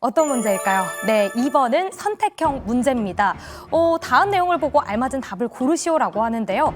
어떤 문제일까요? 네, 2번은 선택형 문제입니다. 다음 내용을 보고 알맞은 답을 고르시오라고 하는데요.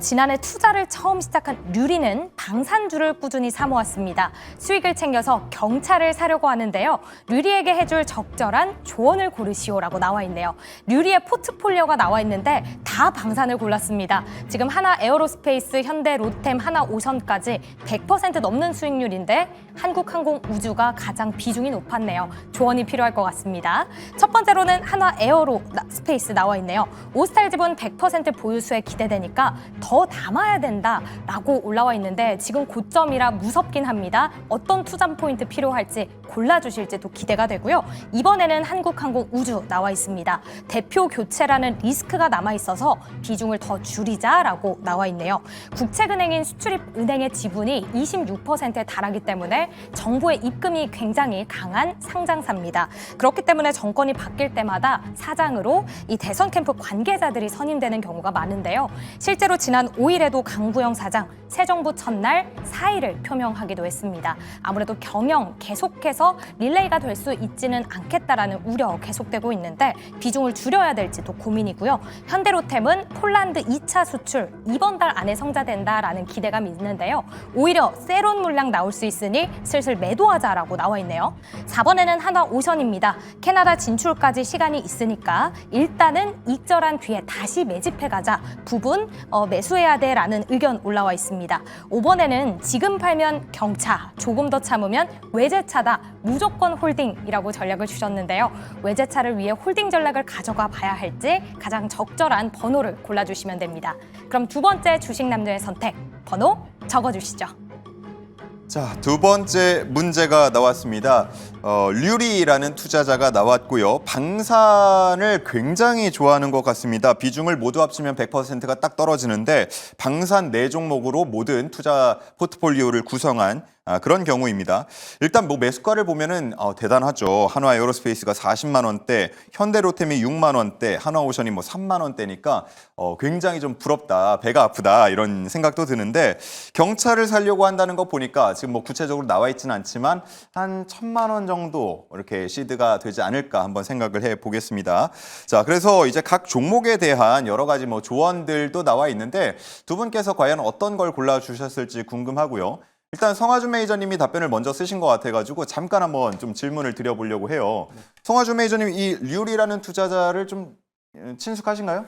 지난해 투자를 처음 시작한 류리는 방산주를 꾸준히 사모았습니다. 수익을 챙겨서 경차를 사려고 하는데요. 류리에게 해줄 적절한 조언을 고르시오라고 나와 있네요. 류리의 포트폴리오가 나와 있는데 다 방산을 골랐습니다. 지금 하나 에어로스페이스, 현대, 로템, 하나오션까지 100% 넘는 수익률인데 한국항공우주가 가장 비중이 높았네요. 조언이 필요할 것 같습니다. 첫 번째로는 한화 에어로스페이스 나와 있네요. 오스탈 지분 100% 보유수에 기대되니까 더 담아야 된다라고 올라와 있는데 지금 고점이라 무섭긴 합니다. 어떤 투자 포인트 필요할지 골라주실지도 기대가 되고요. 이번에는 한국항공우주 나와 있습니다. 대표 교체라는 리스크가 남아있어서 비중을 더 줄이자라고 나와 있네요. 국책은행인 수출입은행의 지분이 26%에 달하기 때문에 정부의 입금이 굉장히 강한 상장사입니다. 그렇기 때문에 정권이 바뀔 때마다 사장으로 이 대선 캠프 관계자들이 선임되는 경우가 많은데요. 실제로 지난 5일에도 강부영 사장 새 정부 첫날 사의를 표명하기도 했습니다. 아무래도 경영 계속해서 릴레이가 될 수 있지는 않겠다라는 우려 계속되고 있는데 비중을 줄여야 될지도 고민이고요. 현대로템은 폴란드 2차 수출 이번 달 안에 성사된다라는 기대감이 있는데요. 오히려 세론 물량 나올 수 있으니 슬슬 매도하자라고 나와 있네요. 4번에는 하나오션입니다. 캐나다 진출까지 시간이 있으니까 일단은 익절한 뒤에 다시 매집해가자. 부분 매수해야 돼라는 의견 올라와 있습니다. 5번에는 지금 팔면 경차, 조금 더 참으면 외제차다. 무조건 홀딩이라고 전략을 주셨는데요. 외제차를 위해 홀딩 전략을 가져가 봐야 할지 가장 적절한 번호를 골라주시면 됩니다. 그럼 두 번째 주식 남녀의 선택, 번호 적어주시죠. 자, 두 번째 문제가 나왔습니다. 류리라는 투자자가 나왔고요. 방산을 굉장히 좋아하는 것 같습니다. 비중을 모두 합치면 100%가 딱 떨어지는데 방산 4종목으로 모든 투자 포트폴리오를 구성한 그런 경우입니다. 일단 뭐 매수가를 보면은 대단하죠. 한화 에어로스페이스가 40만 원대, 현대로템이 6만 원대, 한화오션이 뭐 3만 원대니까 굉장히 좀 부럽다, 배가 아프다 이런 생각도 드는데 경차를 사려고 한다는 거 보니까 지금 뭐 구체적으로 나와 있지는 않지만 한 1,000만 원 정도 이렇게 시드가 되지 않을까 한번 생각을 해 보겠습니다. 자, 그래서 이제 각 종목에 대한 여러 가지 뭐 조언들도 나와 있는데 두 분께서 과연 어떤 걸 골라 주셨을지 궁금하고요. 일단 성화준 매니저님이 답변을 먼저 쓰신 것 같아가지고 잠깐 한번 좀 질문을 드려보려고 해요. 성화준 매니저님, 이 류리라는 투자자를 좀 친숙하신가요?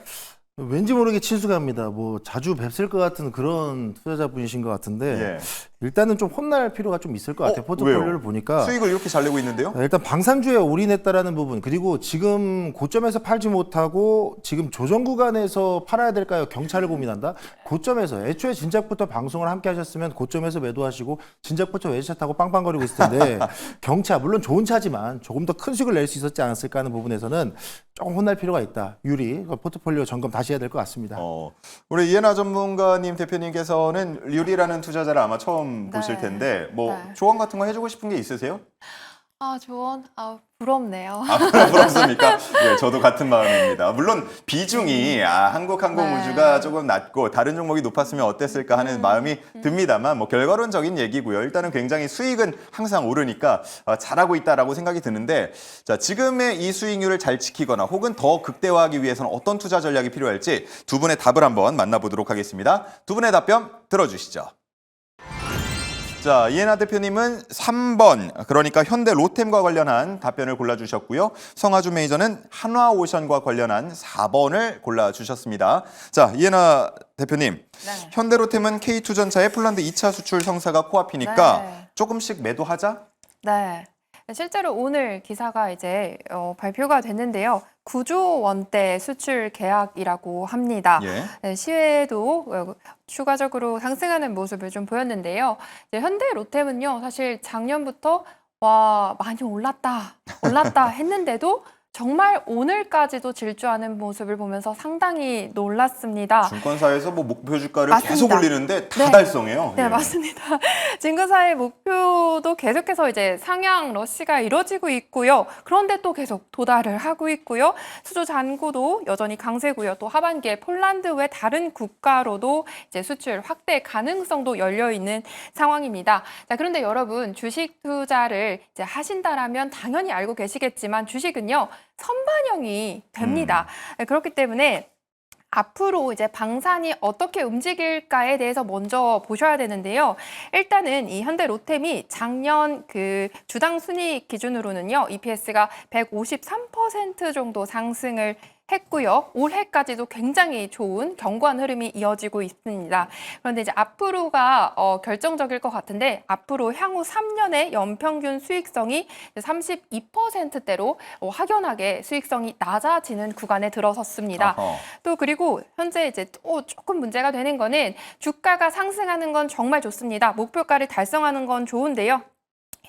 왠지 모르게 친숙합니다. 뭐 자주 뵙을 것 같은 그런 투자자분이신 것 같은데 예. 일단은 좀 혼날 필요가 좀 있을 것 같아요. 포트폴리오를 왜요? 보니까 수익을 이렇게 잘 내고 있는데요? 일단 방산주에 올인했다라는 부분, 그리고 지금 고점에서 팔지 못하고 지금 조정 구간에서 팔아야 될까요? 경차를 고민한다? 고점에서 애초에 진작부터 방송을 함께 하셨으면 고점에서 매도하시고 진작부터 외제차 타고 빵빵거리고 있을 텐데 경차, 물론 좋은 차지만 조금 더 큰 수익을 낼 수 있었지 않았을까 하는 부분에서는 조금 혼날 필요가 있다. 유리 포트폴리오 점검 다시 해야 될 것 같습니다. 우리 이해나 전문가님 대표님께서는 류리라는 투자자를 아마 처음 보실 텐데 뭐 네. 조언 같은 거 해주고 싶은 게 있으세요? 조언? 부럽네요. 부럽습니까? 예, 저도 같은 마음입니다. 물론 비중이 한국항공우주가 네. 조금 낮고 다른 종목이 높았으면 어땠을까 하는 마음이 듭니다만 뭐 결과론적인 얘기고요. 일단은 굉장히 수익은 항상 오르니까 잘하고 있다라고 생각이 드는데 자, 지금의 이 수익률을 잘 지키거나 혹은 더 극대화하기 위해서는 어떤 투자 전략이 필요할지 두 분의 답을 한번 만나보도록 하겠습니다. 두 분의 답변 들어주시죠. 자, 이해나 대표님은 3번, 그러니까 현대 로템과 관련한 답변을 골라주셨고요. 성화준 매니저는 한화오션과 관련한 4번을 골라주셨습니다. 자, 이해나 대표님, 네. 현대 로템은 K2전차의 폴란드 2차 수출 성사가 코앞이니까 네. 조금씩 매도하자? 네. 실제로 오늘 기사가 이제 발표가 됐는데요. 9조 원대 수출 계약이라고 합니다. 예. 네, 시외도 추가적으로 상승하는 모습을 좀 보였는데요. 이제 현대 로템은요, 사실 작년부터 와 많이 올랐다 했는데도 정말 오늘까지도 질주하는 모습을 보면서 상당히 놀랐습니다. 증권사에서 뭐 목표 주가를 맞습니다. 계속 올리는데 다 네. 달성해요. 네, 예. 맞습니다. 증권사의 목표도 계속해서 이제 상향 러시가 이뤄지고 있고요. 그런데 또 계속 도달을 하고 있고요. 수주 잔고도 여전히 강세고요. 또 하반기에 폴란드 외 다른 국가로도 이제 수출 확대 가능성도 열려 있는 상황입니다. 자, 그런데 여러분 주식 투자를 이제 하신다라면 당연히 알고 계시겠지만 주식은요. 선반영이 됩니다. 그렇기 때문에 앞으로 이제 방산이 어떻게 움직일까에 대해서 먼저 보셔야 되는데요. 일단은 이 현대 로템이 작년 그 주당 순이익 기준으로는요. EPS가 153% 정도 상승을 했고요. 올해까지도 굉장히 좋은 견고한 흐름이 이어지고 있습니다. 그런데 이제 앞으로가 결정적일 것 같은데 앞으로 향후 3년의 연평균 수익성이 32%대로 확연하게 수익성이 낮아지는 구간에 들어섰습니다. 어허. 또 그리고 현재 이제 또 조금 문제가 되는 거는 주가가 상승하는 건 정말 좋습니다. 목표가를 달성하는 건 좋은데요.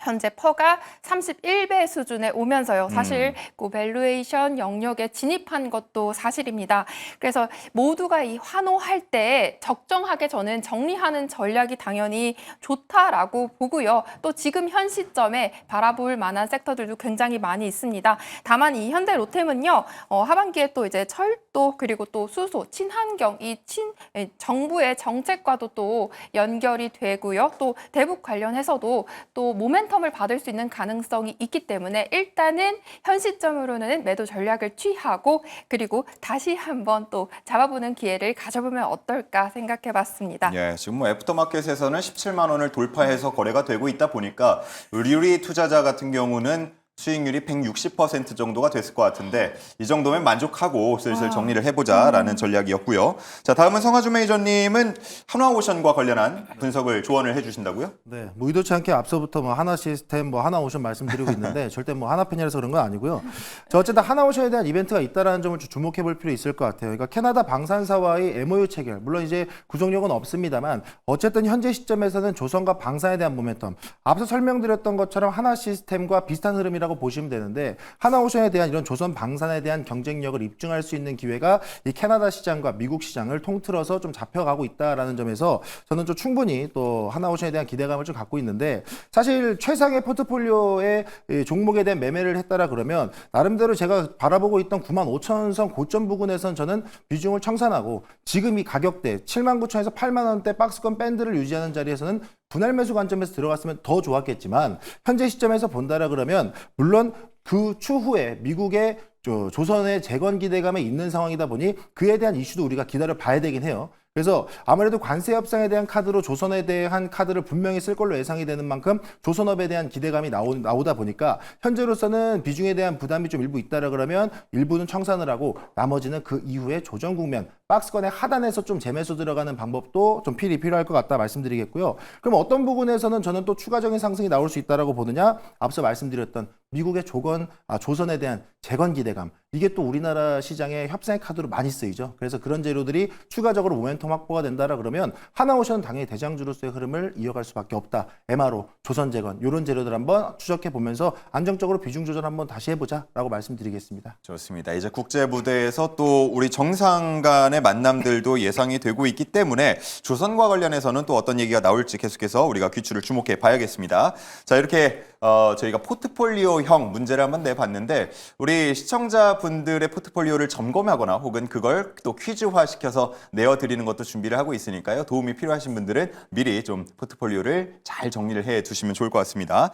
현재 퍼가 31배 수준에 오면서요. 사실 그 밸류에이션 영역에 진입한 것도 사실입니다. 그래서 모두가 이 환호할 때 적정하게 저는 정리하는 전략이 당연히 좋다라고 보고요. 또 지금 현 시점에 바라볼 만한 섹터들도 굉장히 많이 있습니다. 다만 이 현대 로템은요. 하반기에 또 이제 철도 그리고 또 수소, 친환경 정부의 정책과도 또 연결이 되고요. 또 대북 관련해서도 또 모멘텀을 받을 수 있는 가능성이 있기 때문에 일단은 현 시점으로는 매도 전략을 취하고 그리고 다시 한번 또 잡아보는 기회를 가져보면 어떨까 생각해봤습니다. 예, 지금 뭐 애프터마켓에서는 17만 원을 돌파해서 거래가 되고 있다 보니까 의류리 투자자 같은 경우는 수익률이 160% 정도가 됐을 것 같은데 이 정도면 만족하고 슬슬 정리를 해보자라는 전략이었고요. 자, 다음은 성하주 매니저님은 한화오션과 관련한 분석을 조언을 해주신다고요? 네, 뭐 의도치 않게 앞서부터 뭐 하나 시스템, 뭐 하나오션 말씀드리고 있는데 절대 뭐 하나 팬이라서 그런 건 아니고요. 자, 어쨌든 하나오션에 대한 이벤트가 있다라는 점을 좀 주목해 볼 필요 있을 것 같아요. 그러니까 캐나다 방산사와의 MOU 체결, 물론 이제 구속력은 없습니다만 어쨌든 현재 시점에서는 조선과 방산에 대한 모멘텀, 앞서 설명드렸던 것처럼 하나 시스템과 비슷한 흐름이라고 보시면 되는데 하나오션에 대한 이런 조선 방산에 대한 경쟁력을 입증할 수 있는 기회가 이 캐나다 시장과 미국 시장을 통틀어서 좀 잡혀가고 있다라는 점에서 저는 좀 충분히 또 하나오션에 대한 기대감을 좀 갖고 있는데 사실 최상의 포트폴리오의 이 종목에 대한 매매를 했다라 그러면 나름대로 제가 바라보고 있던 95,000선 고점 부근에선 저는 비중을 청산하고 지금 이 가격대 79,000에서 8만 원대 박스권 밴드를 유지하는 자리에서는 분할 매수 관점에서 들어갔으면 더 좋았겠지만 현재 시점에서 본다라 그러면 물론 그 추후에 미국의 조선의 재건 기대감에 있는 상황이다 보니 그에 대한 이슈도 우리가 기다려 봐야 되긴 해요. 그래서 아무래도 관세 협상에 대한 카드로 조선에 대한 카드를 분명히 쓸 걸로 예상이 되는 만큼 조선업에 대한 기대감이 나오다 보니까 현재로서는 비중에 대한 부담이 좀 일부 있다라 그러면 일부는 청산을 하고 나머지는 그 이후에 조정 국면 박스권의 하단에서 좀 재매수 들어가는 방법도 좀 필요할 것 같다 말씀드리겠고요. 그럼 어떤 부분에서는 저는 또 추가적인 상승이 나올 수 있다라고 보느냐? 앞서 말씀드렸던 미국의 조선에 대한 재건 기대감. 이게 또 우리나라 시장의 협상의 카드로 많이 쓰이죠. 그래서 그런 재료들이 추가적으로 모멘텀 확보가 된다라 그러면 하나오션은 당연히 대장주로서의 흐름을 이어갈 수밖에 없다. MRO, 조선재건 이런 재료들 한번 추적해 보면서 안정적으로 비중 조절 한번 다시 해보자라고 말씀드리겠습니다. 좋습니다. 이제 국제 무대에서 또 우리 정상 간의 만남들도 예상이 되고 있기 때문에 조선과 관련해서는 또 어떤 얘기가 나올지 계속해서 우리가 귀추를 주목해 봐야겠습니다. 자, 이렇게 저희가 포트폴리오형 문제를 한번 내봤는데 우리 시청자분들의 포트폴리오를 점검하거나 혹은 그걸 또 퀴즈화시켜서 내어드리는 것도 준비를 하고 있으니까요. 도움이 필요하신 분들은 미리 좀 포트폴리오를 잘 정리를 해 두시면 좋을 것 같습니다.